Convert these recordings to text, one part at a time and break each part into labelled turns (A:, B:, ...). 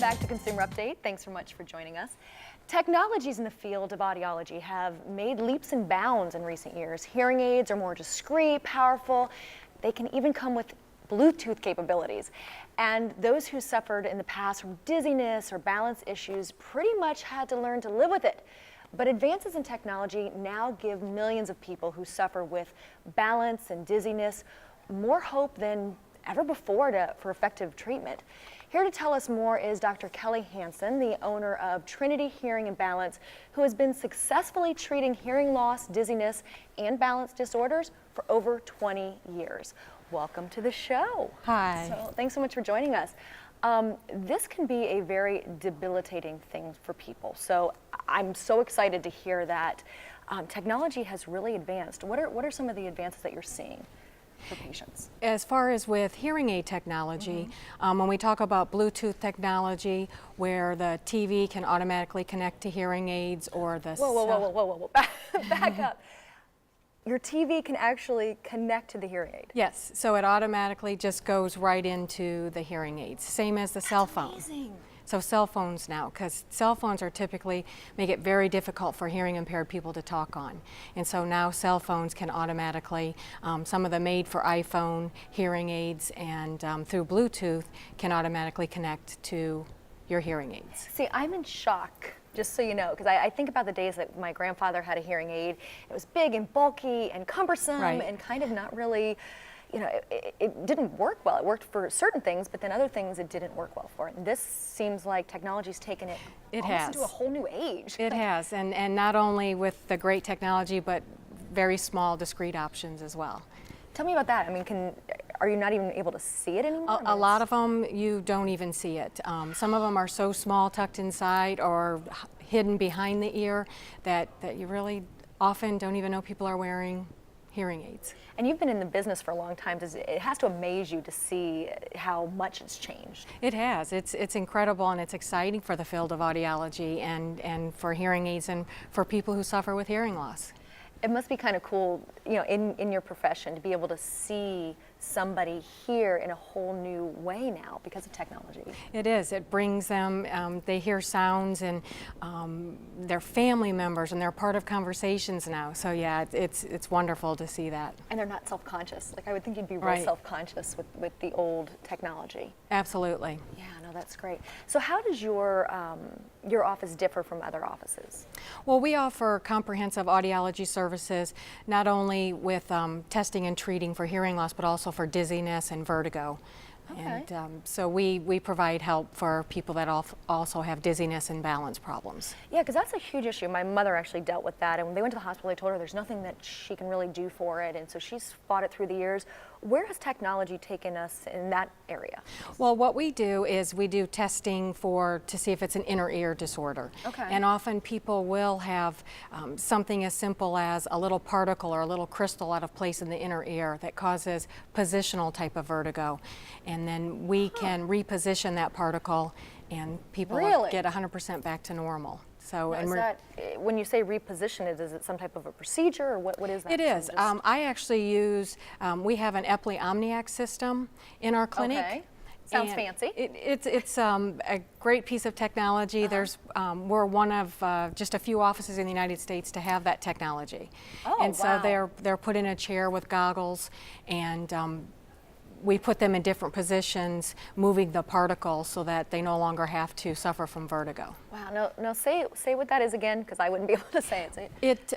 A: back to Consumer Update. Thanks so much for joining us. Technologies in the field of audiology have made leaps and bounds in recent years. Hearing aids are more discreet, powerful. They can even come with Bluetooth capabilities. And those who suffered in the past from dizziness or balance issues pretty much had to learn to live with it. But advances in technology now give millions of people who suffer with balance and dizziness more hope than ever before for effective treatment. Here to tell us more is Dr. Kelly Hansen, the owner of Trinity Hearing and Balance, who has been successfully treating hearing loss, dizziness, and balance disorders for over 20 years. Welcome to the show.
B: Hi.
A: So, thanks so much for joining us. This can be a very debilitating thing for people. So I'm so excited to hear that technology has really advanced. What are some of the advances that you're seeing for patients?
B: As far as with hearing aid technology, when we talk about Bluetooth technology, where the TV can automatically connect to hearing aids, or the
A: Whoa. Back up. Your TV can actually connect to the hearing aid.
B: Yes, so it automatically just goes right into the hearing aids, same as the cell phone.
A: Amazing.
B: So cell phones now, because cell phones are typically make it very difficult for hearing impaired people to talk on. And so now cell phones can automatically, some of the made for iPhone hearing aids and through Bluetooth can automatically connect to your hearing aids.
A: See, I'm in shock, just so you know, because I think about the days that my grandfather had a hearing aid. It was big and bulky and cumbersome and kind of not really, you know, it didn't work well. It worked for certain things, but then other things it didn't work well for. And this seems like technology's taken it almost into a whole new age.
B: It has, and not only with the great technology, but very small, discrete options as well.
A: Tell me about that. I mean, are you not even able to see it anymore?
B: A lot of them, you don't even see it. Some of them are so small, tucked inside or hidden behind the ear that you really often don't even know people are wearing hearing aids.
A: And you've been in the business for a long time. It has to amaze you to see how much it's changed.
B: It has. It's incredible, and it's exciting for the field of audiology and for hearing aids and for people who suffer with hearing loss.
A: It must be kind of cool, you know, in your profession to be able to see somebody hear in a whole new way now because of technology.
B: It is. It brings them, they hear sounds and they're family members and they're part of conversations now. So yeah, it's wonderful to see that.
A: And they're not self-conscious. Like I would think you'd be real self-conscious with the old technology.
B: Absolutely.
A: Yeah, no, that's great. So how does your office differ from other offices?
B: Well, we offer comprehensive audiology services, not only with testing and treating for hearing loss, but also for dizziness and vertigo.
A: Okay.
B: And so we provide help for people that also have dizziness and balance problems.
A: Yeah, because that's a huge issue. My mother actually dealt with that, and when they went to the hospital, they told her there's nothing that she can really do for it, and so she's fought it through the years. Where has technology taken us in that area?
B: Well, what we do is we do testing to see if it's an inner ear disorder.
A: Okay.
B: And often people will have something as simple as a little particle or a little crystal out of place in the inner ear that causes positional type of vertigo. And then we can reposition that particle and people get 100% back to normal. So,
A: now, is that, when you say reposition it, is it some type of a procedure, or what is that?
B: It is. I actually use, we have an Epley Omniac system in our clinic.
A: Okay. Sounds fancy.
B: It's a great piece of technology. We're one of just a few offices in the United States to have that technology.
A: Oh,
B: and so they're put in a chair with goggles, and we put them in different positions, moving the particle so that they no longer have to suffer from vertigo.
A: Wow, no, say what that is again, because I wouldn't be able to say it.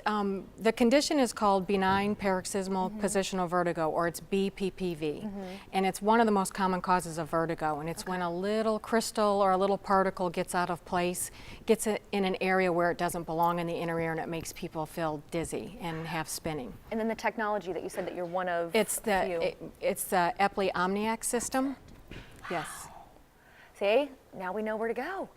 B: The condition is called benign paroxysmal positional vertigo, or it's BPPV, and it's one of the most common causes of vertigo, and it's when a little crystal or a little particle gets out of place, gets it in an area where it doesn't belong in the inner ear, and it makes people feel dizzy and have spinning.
A: And then the technology that you said that you're one of
B: it's the Epley Omniac system. Yes.
A: See, now we know where to go.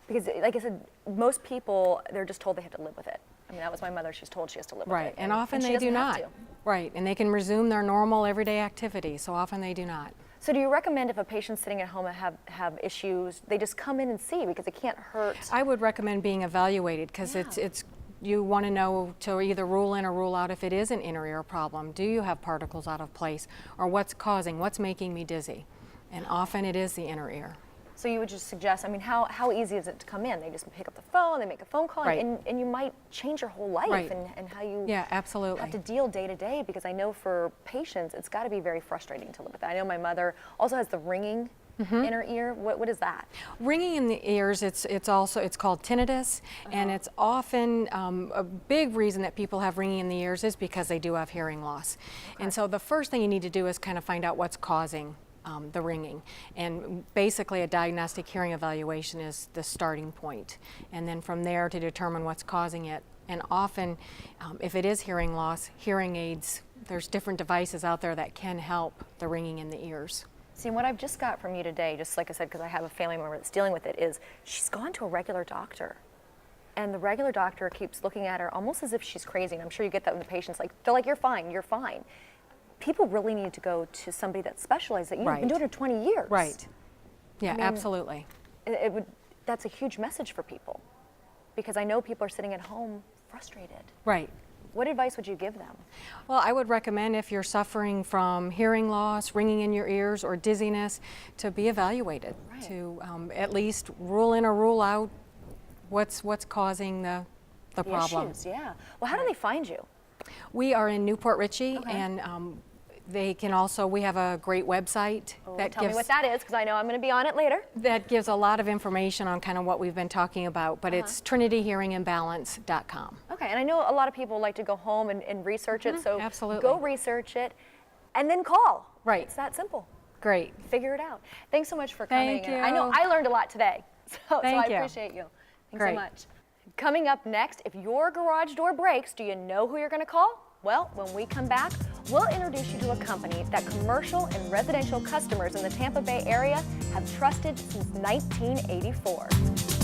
A: Because like I said, most people, they're just told they have to live with it. I mean, that was my mother. She's told she has to live with it.
B: Right, and often they do not. Right, and they can resume their normal everyday activities, so often they do not.
A: So do you recommend if a patient's sitting at home and have issues, they just come in and see because it can't hurt?
B: I would recommend being evaluated because it's you want to know to either rule in or rule out if it is an inner ear problem. Do you have particles out of place, or what's making me dizzy? And often it is the inner ear.
A: So you would just suggest, I mean, how easy is it to come in? They just pick up the phone, they make a phone call,
B: Right.
A: and you might change your whole life
B: Right.
A: and how you
B: Yeah, absolutely.
A: have to deal day to day, because I know for patients, it's got to be very frustrating to live with that. I know my mother also has the ringing in her ear. What is that?
B: Ringing in the ears, it's called tinnitus, and it's often a big reason that people have ringing in the ears is because they do have hearing loss. And so the first thing you need to do is kind of find out what's causing the ringing, and basically a diagnostic hearing evaluation is the starting point, and then from there to determine what's causing it. And often, if it is hearing loss, hearing aids, there's different devices out there that can help the ringing in the ears.
A: See, what I've just got from you today, just like I said, because I have a family member that's dealing with it, is she's gone to a regular doctor. And the regular doctor keeps looking at her almost as if she's crazy. And I'm sure you get that when the patient's like, they're like, you're fine, you're fine. People really need to go to somebody that specializes, that you've
B: Right.
A: been doing it 20 years.
B: Right. Yeah,
A: I mean,
B: absolutely.
A: That's a huge message for people, because I know people are sitting at home frustrated.
B: Right.
A: What advice would you give them?
B: Well, I would recommend, if you're suffering from hearing loss, ringing in your ears, or dizziness, to be evaluated,
A: Right.
B: to at least rule in or rule out what's causing the problem.
A: Issues, yeah. Well, how do they find you?
B: We are in Newport Richie,
A: Okay.
B: and they can also, we have a great website that
A: Tell me what that is, because I know I'm going to be on it later.
B: that gives a lot of information on kind of what we've been talking about, but it's trinityhearingandbalance.com.
A: Okay, and I know a lot of people like to go home and research it, so
B: absolutely.
A: go research it and then call.
B: Right.
A: It's that simple.
B: Great.
A: Figure it out. Thanks so much for coming.
B: Thank
A: And I know
B: you.
A: I learned a lot today, so
B: Thank
A: I
B: you.
A: appreciate you. Thanks
B: Great.
A: so much. Coming up next, if your garage door breaks, do you know who you're going to call? Well, when we come back, we'll introduce you to a company that commercial and residential customers in the Tampa Bay area have trusted since 1984.